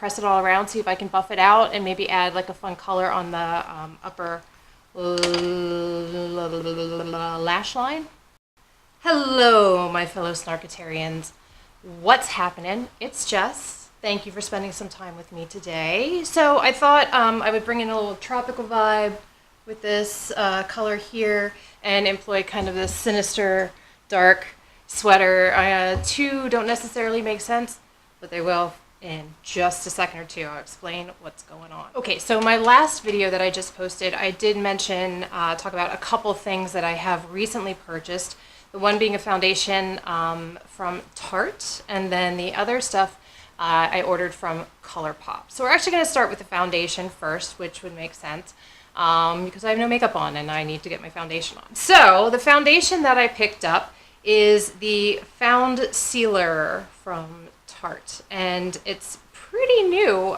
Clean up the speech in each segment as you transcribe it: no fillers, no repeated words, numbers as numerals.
press it all around, see if I can buff it out, and maybe add like a fun color on the upper lash line. Hello, my fellow Snarkatarians. What's happening? It's Jess. Thank you for spending some time with me today. So I thought I would bring in a little tropical vibe with this color here and employ kind of this sinister, dark sweater. Two don't necessarily make sense, but they will in just a second or two. I'll explain what's going on. Okay, so my last video that I just posted, I did mention, talk about a couple things that I have recently purchased. The one being a foundation from Tarte, and then the other stuff I ordered from ColourPop. So we're actually going to start with the foundation first, which would make sense because I have no makeup on and I need to get my foundation on. So the foundation that I picked up is the Foundcealer from Tarte, and it's pretty new.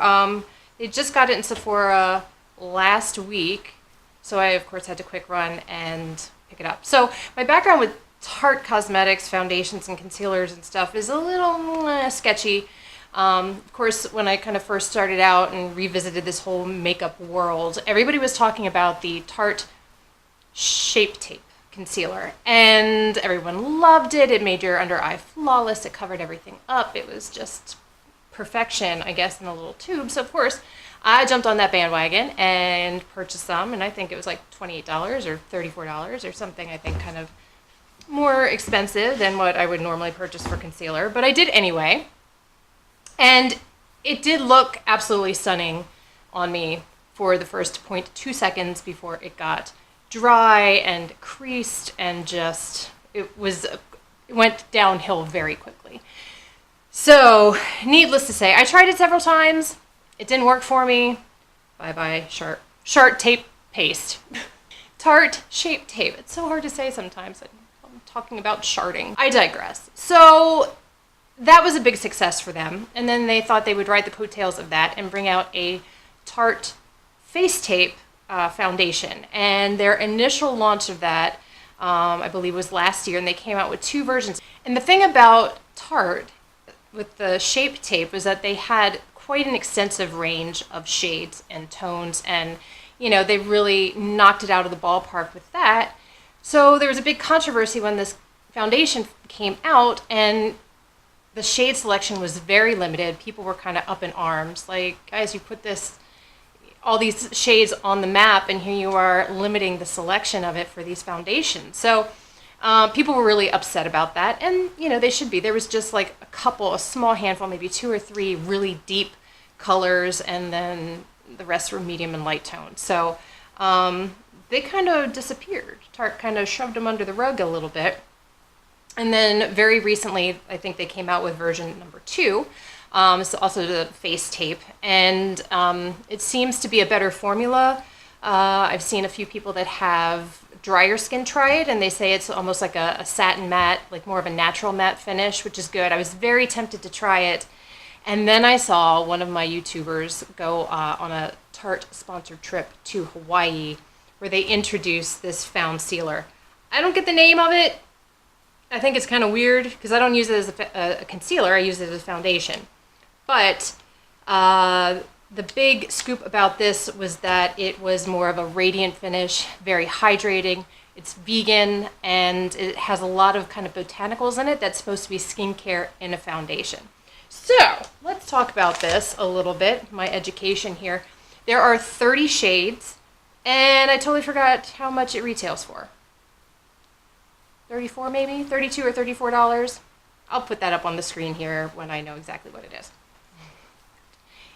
They just got it in Sephora last week, so I of course had to quick run and pick it up. So my background with Tarte cosmetics, foundations, and concealers and stuff is a little sketchy. Of course, when I kind of first started out and revisited this whole makeup world, everybody was talking about the Tarte Shape Tape concealer, and everyone loved it. It made your under eye flawless. It covered everything up. It was just perfection, I guess, in a little tube. So of course, I jumped on that bandwagon and purchased some, and I think it was like $28 or $34 or something, I think kind of more expensive than what I would normally purchase for concealer, but I did anyway. And it did look absolutely stunning on me for the first 0.2 seconds before it got dry and creased, and just it went downhill very quickly. So needless to say, I tried it several times. It didn't work for me. Bye Shart tape paste. Tarte Shape Tape. It's so hard to say sometimes. I'm talking about sharting. I digress. So that was a big success for them, and then they thought they would ride the coattails of that and bring out a Tarte Face Tape foundation. And their initial launch of that, I believe, was last year, and they came out with two versions. And the thing about Tarte with the Shape Tape was that they had quite an extensive range of shades and tones, and you know, they really knocked it out of the ballpark with that. So there was a big controversy when this foundation came out, and the shade selection was very limited. People were kind of up in arms, like, guys, you put all these shades on the map, and here you are limiting the selection of it for these foundations. So people were really upset about that, and you know, they should be. There was just like a small handful, maybe 2 or 3 really deep colors, and then the rest were medium and light tones. So they kind of disappeared. Tarte kind of shoved them under the rug a little bit. And then very recently, I think they came out with version number 2. It's also the face tape, and it seems to be a better formula. I've seen a few people that have drier skin try it, and they say it's almost like a satin matte, like more of a natural matte finish, which is good. I was very tempted to try it, and then I saw one of my YouTubers go on a Tarte sponsored trip to Hawaii, where they introduced this Foundcealer. I don't get the name of it. I think it's kind of weird because I don't use it as a concealer. I use it as a foundation. But the big scoop about this was that it was more of a radiant finish, very hydrating. It's vegan, and it has a lot of kind of botanicals in it that's supposed to be skincare in a foundation. So let's talk about this a little bit, my education here. There are 30 shades, and I totally forgot how much it retails for. 34 maybe? 32 or $34? I'll put that up on the screen here when I know exactly what it is.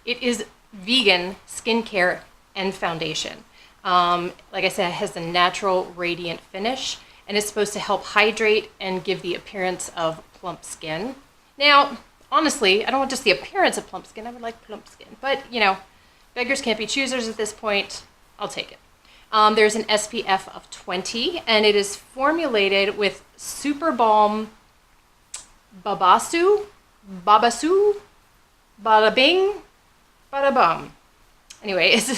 It is vegan skincare and foundation. Like I said, it has a natural radiant finish, and it's supposed to help hydrate and give the appearance of plump skin. Now, honestly, I don't want just the appearance of plump skin. I would like plump skin. But, you know, beggars can't be choosers at this point. I'll take it. There's an SPF of 20, and it is formulated with Super Balm Babasu, Bada Bing, Bada Bum. Anyway, it's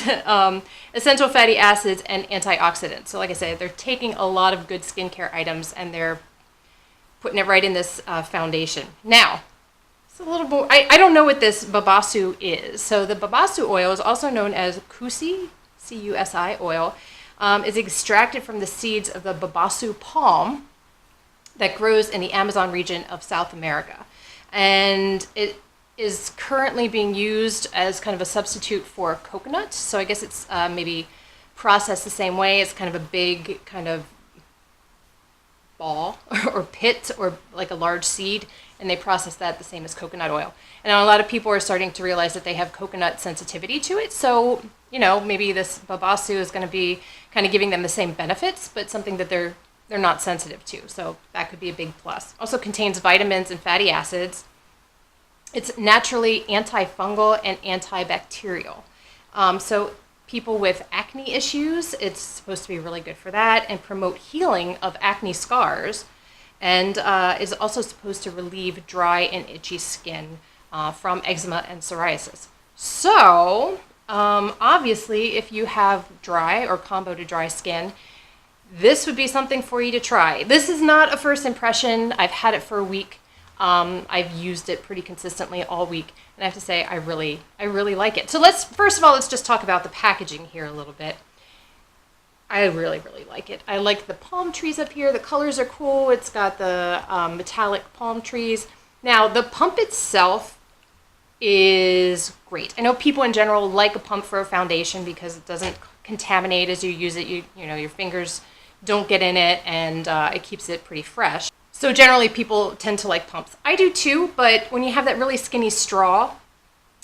essential fatty acids and antioxidants. So like I said, they're taking a lot of good skincare items and they're putting it right in this foundation. Now, It's a little more, I don't know what this babasu is. So the babasu oil is also known as Cusi, C-U-S-I oil, is extracted from the seeds of the babasu palm that grows in the Amazon region of South America. And it is currently being used as kind of a substitute for coconut. So I guess it's maybe processed the same way. It's kind of a big kind of ball or pit or like a large seed, and they process that the same as coconut oil. And now a lot of people are starting to realize that they have coconut sensitivity to it. So, you know, maybe this babasu is going to be kind of giving them the same benefits, but something that they're not sensitive to. So that could be a big plus. Also contains vitamins and fatty acids. It's naturally antifungal and antibacterial. So people with acne issues, it's supposed to be really good for that and promote healing of acne scars, and is also supposed to relieve dry and itchy skin from eczema and psoriasis. So obviously, if you have dry or combo to dry skin, this would be something for you to try. This is not a first impression. I've had it for a week. I've used it pretty consistently all week, and I have to say I really like it. So first of all, let's just talk about the packaging here a little bit. I really like it. I like the palm trees up here. The colors are cool. It's got the metallic palm trees. Now, the pump itself is great. I know people in general like a pump for a foundation because it doesn't contaminate as you use it. You know, your fingers don't get in it, and it keeps it pretty fresh. So generally people tend to like pumps. I do too, but when you have that really skinny straw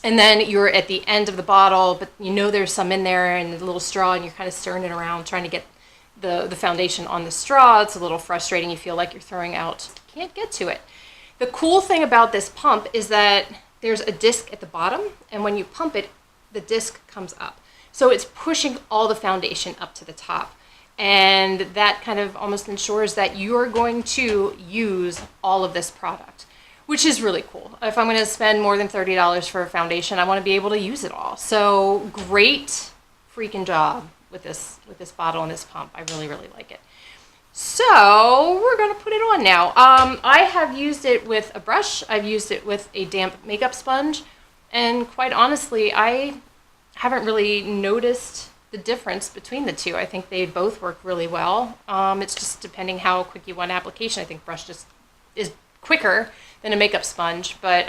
and then you're at the end of the bottle, but you know there's some in there and the little straw and you're kind of stirring it around trying to get the foundation on the straw, it's a little frustrating. You feel like you're throwing out, can't get to it. The cool thing about this pump is that there's a disc at the bottom, and when you pump it, the disc comes up. So it's pushing all the foundation up to the top. And that kind of almost ensures that you're going to use all of this product, which is really cool. If I'm going to spend more than $30 for a foundation, I want to be able to use it all. So great freaking job with this bottle and this pump. I really like it. So we're going to put it on now. I have used it with a brush. I've used it with a damp makeup sponge. And quite honestly, I haven't really noticed the difference between the two. I think they both work really well. It's just depending how quick you want application. I think brush just is quicker than a makeup sponge, but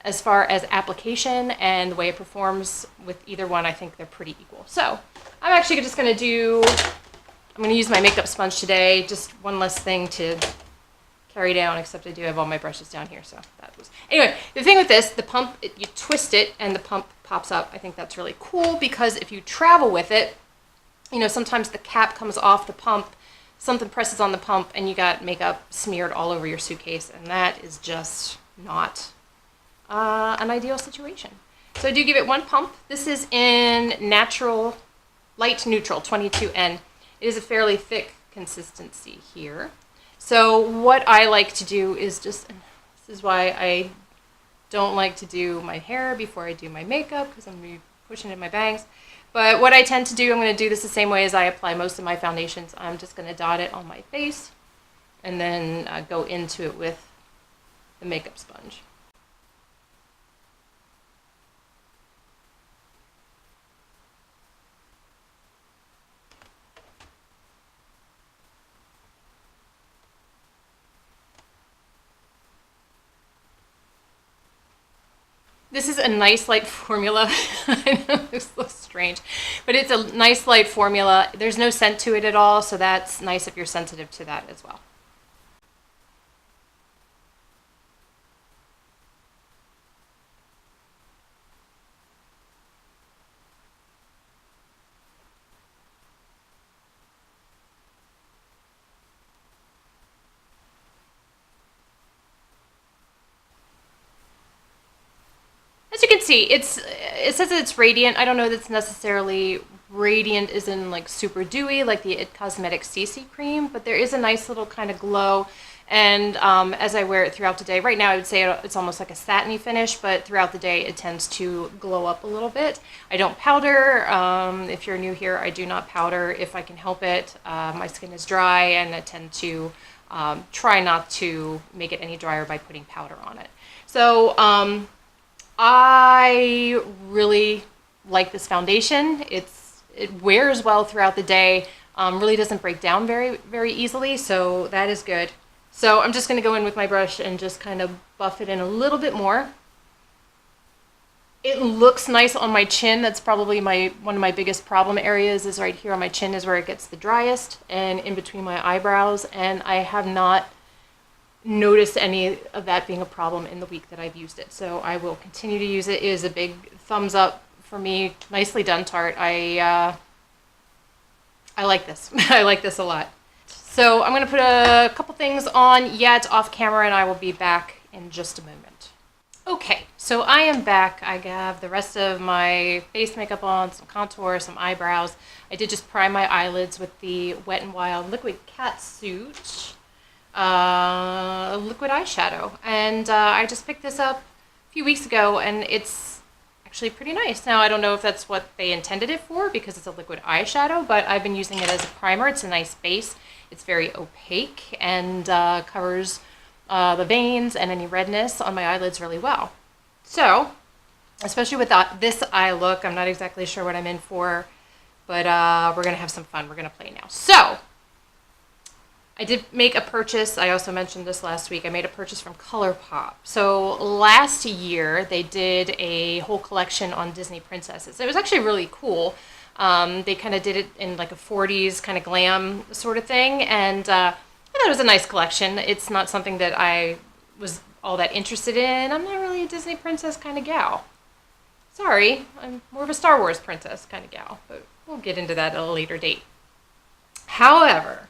as far as application and the way it performs with either one, I think they're pretty equal. So I'm actually just going to use my makeup sponge today. Just one less thing to carry down, except I do have all my brushes down here, so that was... Anyway, the thing with this, the pump, you twist it and the pump pops up. I think that's really cool because if you travel with it, you know, sometimes the cap comes off the pump, something presses on the pump, and you got makeup smeared all over your suitcase, and that is just not an ideal situation. So I do give it one pump. This is in natural, light neutral, 22N. It is a fairly thick consistency here. So what I like to do is this is why I don't like to do my hair before I do my makeup, because I'm going to be pushing in my bangs. But what I tend to do, I'm going to do this the same way as I apply most of my foundations. I'm just going to dot it on my face and then go into it with the makeup sponge. This is a nice light formula. I know this looks strange, but it's a nice light formula. There's no scent to it at all, so that's nice if you're sensitive to that as well. As you can see, it says that it's radiant. I don't know that it's necessarily radiant as in like super dewy like the It Cosmetics CC cream, but there is a nice little kind of glow. And as I wear it throughout the day, right now I would say it's almost like a satiny finish, but throughout the day it tends to glow up a little bit. I don't powder. If you're new here, I do not powder if I can help it. My skin is dry, and I tend to try not to make it any drier by putting powder on it. So I really like this foundation. It wears well throughout the day. Really doesn't break down very easily, so that is good. So I'm just going to go in with my brush and just kind of buff it in a little bit more. It looks nice on my chin. That's probably one of my biggest problem areas, is right here on my chin is where it gets the driest, and in between my eyebrows, and I have not noticed any of that being a problem in the week that I've used it. So I will continue to use it. It is a big thumbs up for me. Nicely done, Tarte. I like this. I like this a lot. So I'm going to put a couple things on yet off camera, and I will be back in just a moment. Okay, so I am back. I have the rest of my face makeup on, some contour, some eyebrows. I did just prime my eyelids with the Wet n Wild Liquid Catsuit liquid eyeshadow. And I just picked this up a few weeks ago, and it's actually pretty nice. Now, I don't know if that's what they intended it for because it's a liquid eyeshadow, but I've been using it as a primer. It's a nice base. It's very opaque and covers the veins and any redness on my eyelids really well. So, especially with this eye look, I'm not exactly sure what I'm in for, but we're going to have some fun. We're going to play now. So, I did make a purchase. I also mentioned this last week. I made a purchase from ColourPop. So last year, they did a whole collection on Disney princesses. It was actually really cool. They kind of did it in like a 40s kind of glam sort of thing, and I thought it was a nice collection. It's not something that I was all that interested in. I'm not really a Disney princess kind of gal. Sorry, I'm more of a Star Wars princess kind of gal, but we'll get into that at a later date. However,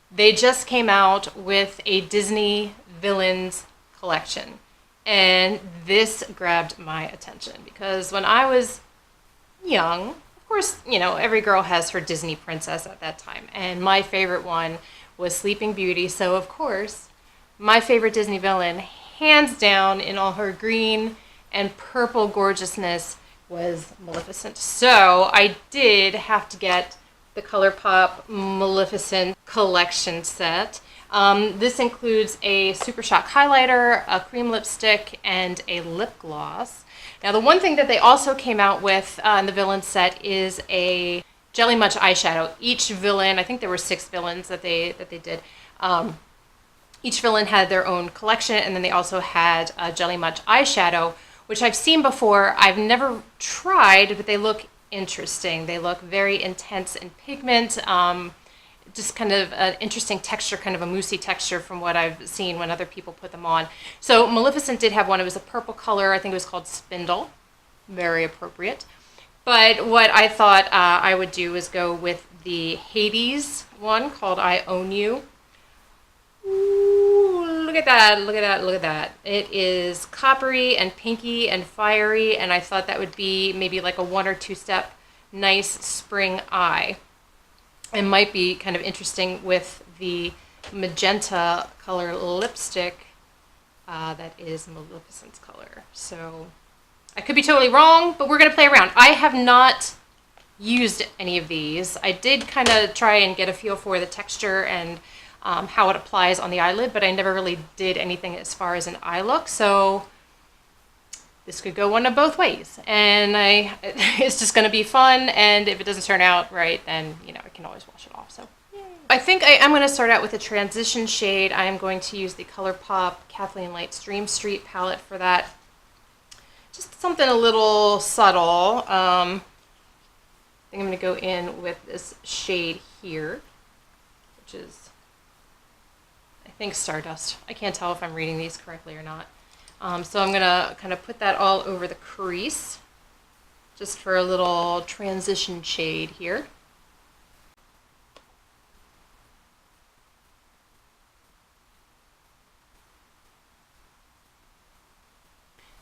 they just came out with a Disney villains collection, and this grabbed my attention because when I was young, of course, you know, every girl has her Disney princess at that time, and my favorite one was Sleeping Beauty. So of course, my favorite Disney villain, hands down, in all her green and purple gorgeousness, was Maleficent. So I did have to get the ColourPop Maleficent collection set. This includes a Super Shock highlighter, a cream lipstick, and a lip gloss. Now, the one thing that they also came out with in the villain set is a Jelly Much eyeshadow. Each villain, I think there were 6 villains that they did. Each villain had their own collection, and then they also had a Jelly Much eyeshadow, which I've seen before. I've never tried, but they look interesting. They look very intense in pigment, just kind of an interesting texture, kind of a moussey texture from what I've seen when other people put them on. So Maleficent did have one. It was a purple color. I think it was called Spindle. Very appropriate. But what I thought I would do is go with the Hades one called I Own You. Ooh, look at that, look at that, look at that. It is coppery and pinky and fiery, and I thought that would be maybe like a 1 or 2 step nice spring eye. It might be kind of interesting with the magenta color lipstick that is Maleficent's color. So I could be totally wrong, but we're going to play around. I have not used any of these. I did kind of try and get a feel for the texture and how it applies on the eyelid, but I never really did anything as far as an eye look. So this could go one of both ways, and it's just going to be fun, and if it doesn't turn out right, then, you know, I can always wash it off. So yay. I think I'm going to start out with a transition shade. I am going to use the ColourPop Kathleen Lights Dream Street palette for that. Just something a little subtle. I think I'm going to go in with this shade here, which is, I think, Stardust. I can't tell if I'm reading these correctly or not. So I'm going to kind of put that all over the crease, just for a little transition shade here.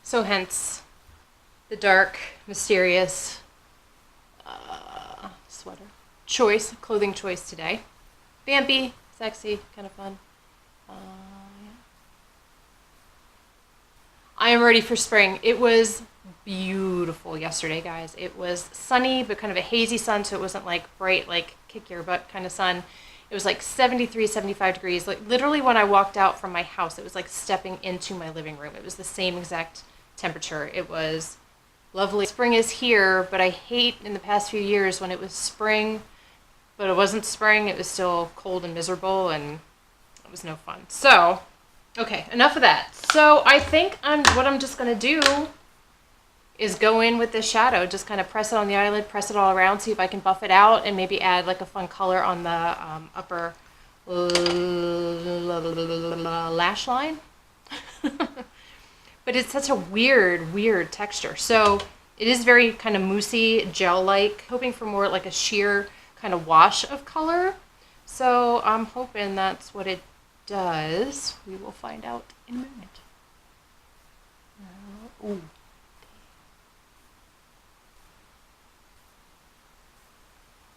So hence the dark, mysterious sweater clothing choice today. Vampy, sexy, kind of fun. Yeah. I am ready for spring. It was beautiful yesterday, guys. It was sunny, but kind of a hazy sun, so it wasn't like bright, like kick your butt kind of sun. It was like 73, 75 degrees. Like literally when I walked out from my house, it was like stepping into my living room. It was the same exact temperature. It was lovely. Spring is here, but I hate in the past few years when it was spring, but it wasn't spring. It was still cold and miserable, and it was no fun. So, okay, enough of that. So I think what I'm just going to do is go in with this shadow, just kind of press it on the eyelid, press it all around, see if I can buff it out, and maybe add like a fun color on the upper lash line. But it's such a weird texture. So it is very kind of moussey, gel-like, hoping for more like a sheer kind of wash of color. So I'm hoping that's what it does. We will find out in a moment. Ooh.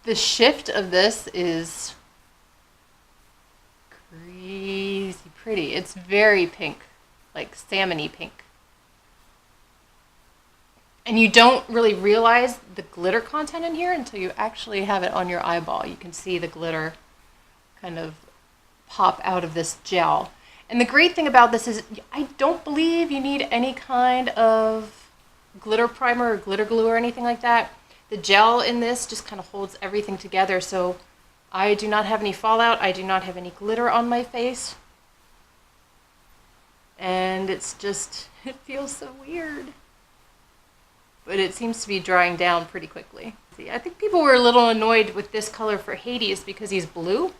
The shift of this is crazy pretty. It's very pink, like salmon-y pink. And you don't really realize the glitter content in here until you actually have it on your eyeball. You can see the glitter kind of pop out of this gel. And the great thing about this is I don't believe you need any kind of glitter primer or glitter glue or anything like that. The gel in this just kind of holds everything together, so I do not have any fallout. I do not have any glitter on my face. And it's just, it feels so weird. But it seems to be drying down pretty quickly. See, I think people were a little annoyed with this color for Hades because he's blue.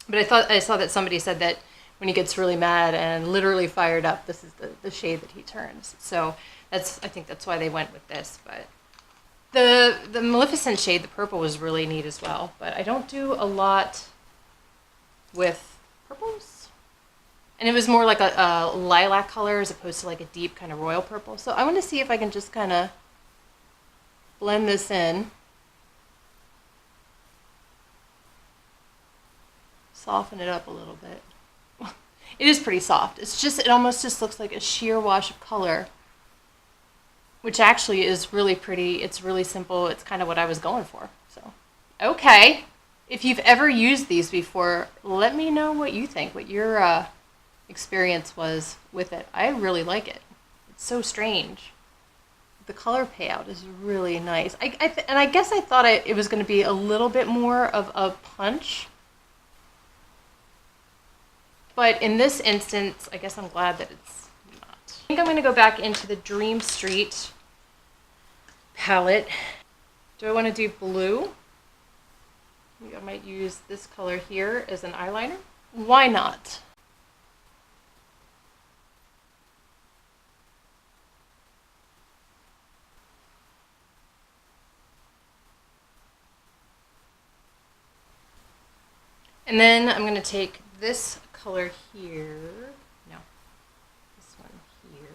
But I saw that somebody said that when he gets really mad and literally fired up, this is the shade that he turns. So I think that's why they went with this. But the Maleficent shade, the purple, was really neat as well. But I don't do a lot with purples. And it was more like a lilac color as opposed to like a deep kind of royal purple. So I want to see if I can just kind of blend this in. Soften it up a little bit. It is pretty soft. It almost just looks like a sheer wash of color, which actually is really pretty. It's really simple. It's kind of what I was going for. So, okay. If you've ever used these before, let me know what you think, what your experience was with it. I really like it. It's so strange. The color payout is really nice. And I guess I thought it was going to be a little bit more of a punch. But in this instance, I guess I'm glad that it's not. I think I'm going to go back into the Dream Street palette. Do I want to do blue? I think I might use this color here as an eyeliner. Why not? And then I'm going to take this color here. No, this one here.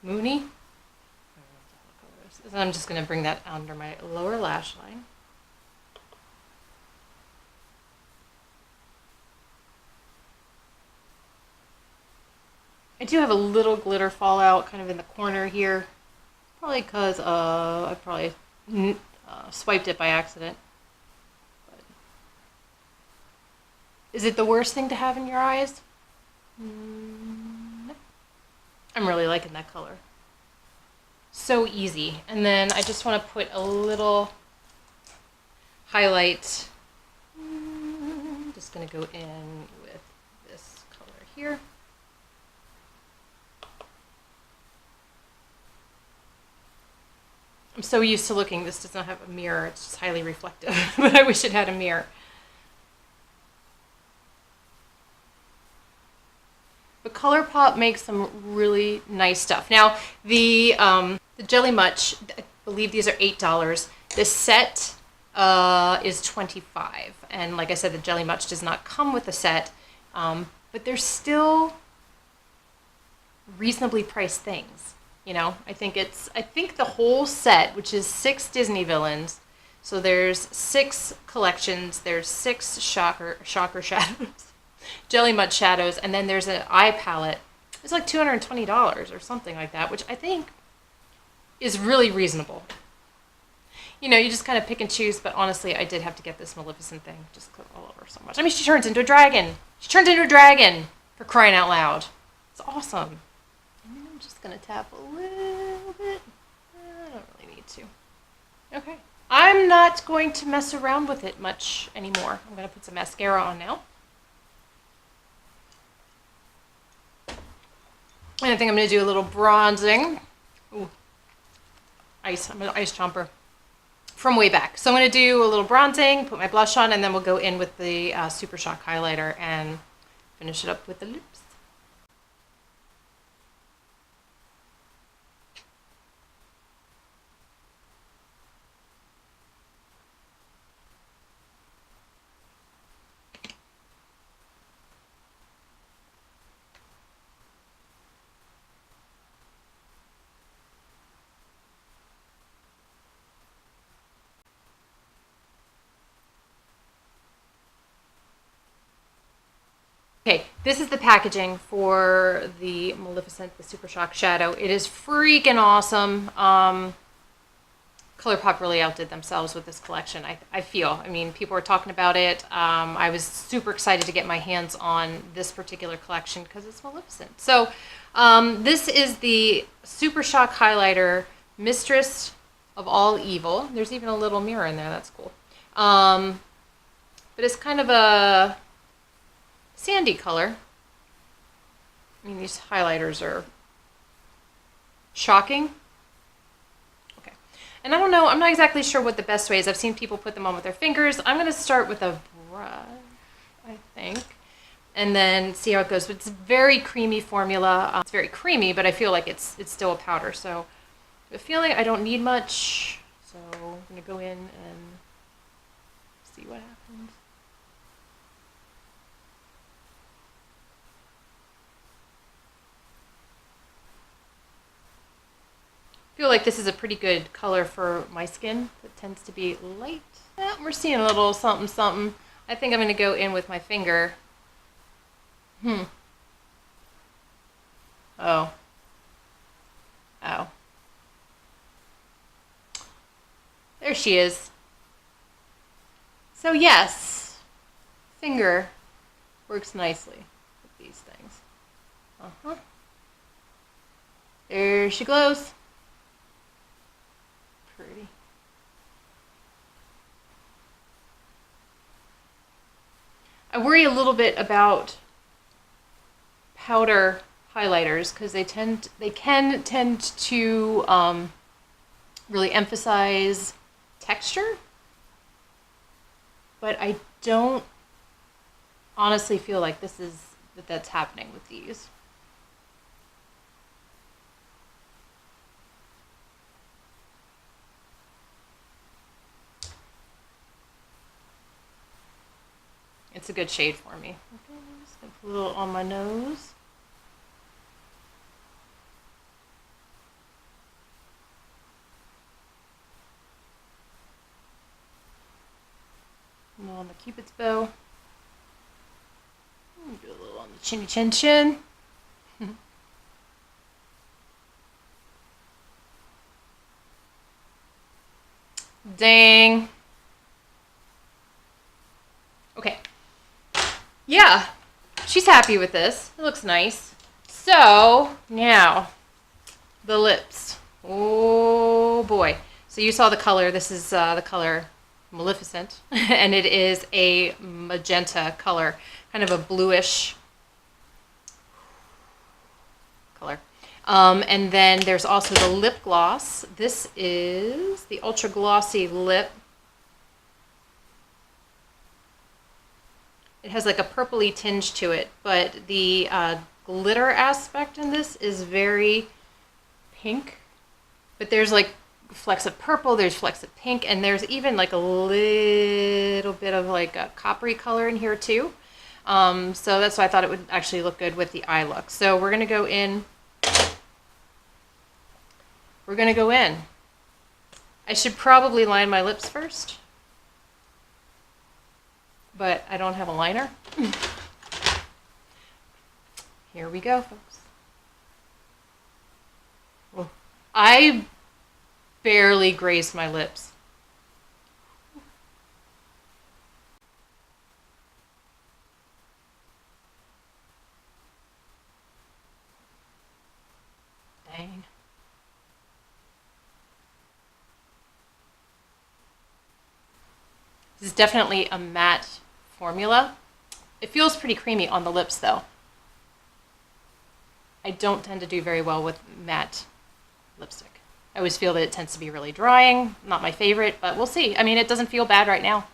Moony. I don't know what the hell color this is. And I'm just going to bring that under my lower lash line. I do have a little glitter fallout kind of in the corner here. Probably because I probably swiped it by accident. Is it the worst thing to have in your eyes? No. I'm really liking that color. So easy. And then I just want to put a little highlight. I'm just going to go in with this color here. I'm so used to looking. This does not have a mirror. It's just highly reflective. But I wish it had a mirror. But ColourPop makes some really nice stuff. Now, the Jelly Much, I believe these are $8. The set is $25. And like I said, the Jelly Much does not come with a set, but they're still reasonably priced things. You know, I think the whole set, which is 6 Disney villains, so there's 6 collections, there's 6 shocker shadows. Jelly Much shadows, and then there's an eye palette. It's like $220 or something like that, which I think is really reasonable. you know, you just kind of pick and choose. But honestly, I did have to get this Maleficent thing just all over so much. I mean, she turns into a dragon. She turns into a dragon, for crying out loud. It's awesome. And I'm just going to tap a little bit. I don't really need to. Okay. I'm not going to mess around with it much anymore. I'm going to put some mascara on now. And I think I'm going to do a little bronzing. Ooh. Ice. I'm an ice chomper. From way back. So I'm going to do a little bronzing, put my blush on, and then we'll go in with the Super Shock highlighter and finish it up with the lips. Okay, this is the packaging for the Maleficent, the Super Shock Shadow. It is freaking awesome. ColourPop really outdid themselves with this collection, I feel. I mean, people were talking about it. I was super excited to get my hands on this particular collection because it's Maleficent. So this is the Super Shock Highlighter, Mistress of All Evil. There's even a little mirror in there. That's cool. But it's kind of a sandy color. I mean, these highlighters are shocking. Okay. And I don't know, I'm not exactly sure what the best way is. I've seen people put them on with their fingers. I'm going to start with a brush, I think, and then see how it goes. But it's a very creamy formula. It's very creamy, but I feel like it's still a powder. So I feel like I don't need much. So I'm going to go in and see what happens. I feel like this is a pretty good color for my skin. It tends to be light. Yeah, we're seeing a little something, something. I think I'm going to go in with my finger. Oh. Oh. There she is. So yes, finger works nicely with these things. There she glows. Pretty. I worry a little bit about powder highlighters because they can tend to really emphasize texture, but I don't honestly feel like that's happening with these. It's a good shade for me. Okay, just gonna put a little on my nose. A little on the Cupid's bow. Do a little on the chinny chin chin. Dang. Okay. Yeah, she's happy with this. It looks nice. So now the lips. Oh boy. So you saw the color. This is the color Maleficent, and it is a magenta color, kind of a bluish color. And then there's also the lip gloss. This is the Ultra Glossy Lip. It has like a purpley tinge to it, but the glitter aspect in this is very pink. But there's like flecks of purple, there's flecks of pink, and there's even like a little bit of like a coppery color in here too. So that's why I thought it would actually look good with the eye look. So we're going to go in. I should probably line my lips first, but I don't have a liner. Here we go, folks. Oh, I barely grazed my lips. This is definitely a matte formula. It feels pretty creamy on the lips though. I don't tend to do very well with matte lipstick. I always feel that it tends to be really drying. Not my favorite, but we'll see. I mean, it doesn't feel bad right now.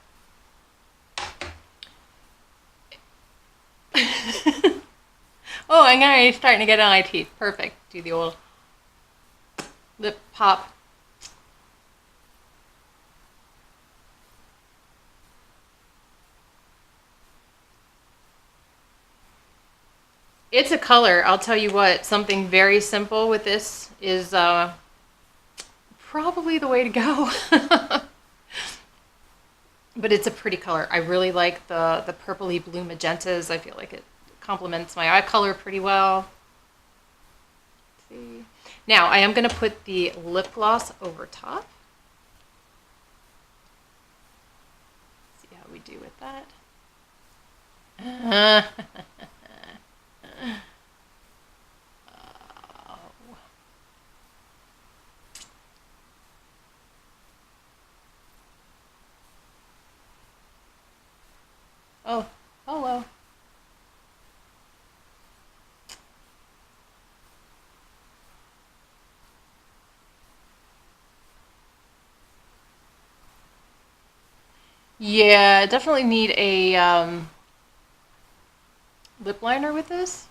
Oh, I'm already starting to get on my teeth. Perfect. Do the old lip pop. It's a color. I'll tell you what, something very simple with this is probably the way to go. But it's a pretty color. I really like the purpley blue magentas. I feel like it complements my eye color pretty well. Let's see. Now I am going to put the lip gloss over top. See how we do with that. Oh, hello. Yeah, definitely need a lip liner with this.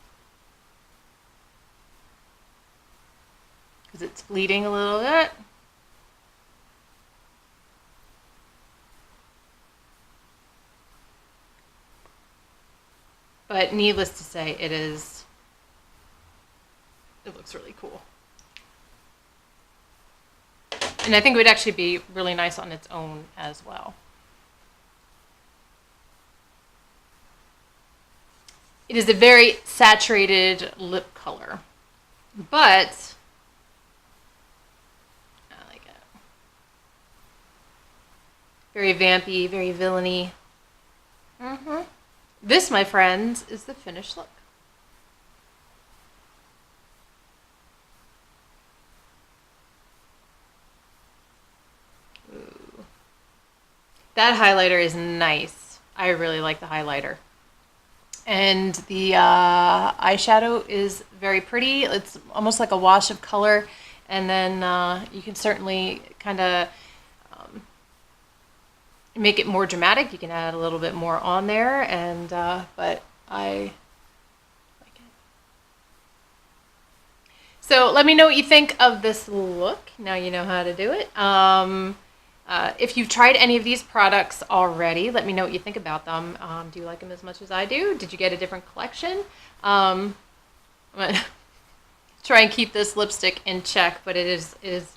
Because it's bleeding a little bit. But needless to say, it looks really cool. And I think it would actually be really nice on its own as well. It is a very saturated lip color, but I like it. Very vampy, very villainy. This, my friends, is the finished look. Ooh. That highlighter is nice. I really like the highlighter. And the eyeshadow is very pretty. It's almost like a wash of color. And then you can certainly kind of make it more dramatic. You can add a little bit more on there, and but I like it. So let me know what you think of this look. Now you know how to do it. If you've tried any of these products already, let me know what you think about them. Do you like them as much as I do? Did you get a different collection? I'm gonna try and keep this lipstick in check, but it is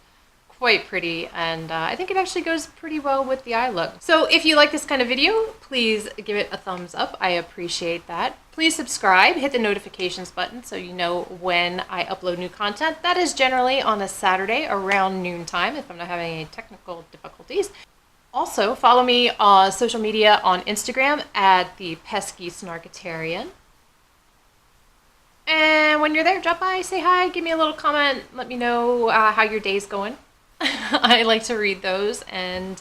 quite pretty, and I think it actually goes pretty well with the eye look. So if you like this kind of video, please give it a thumbs up. I appreciate that. Please subscribe, hit the notifications button so you know when I upload new content. That is generally on a Saturday around noontime if I'm not having any technical difficulties. Also, follow me on social media on Instagram at the Pesky Snarkatarian. And when you're there, drop by, say hi, give me a little comment, let me know how your day's going. I like to read those and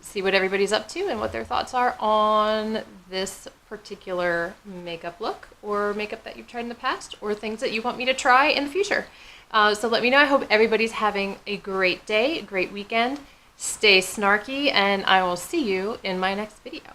see what everybody's up to and what their thoughts are on this particular makeup look, or makeup that you've tried in the past, or things that you want me to try in the future. So let me know. I hope everybody's having a great day, a great weekend. Stay snarky, and I will see you in my next video.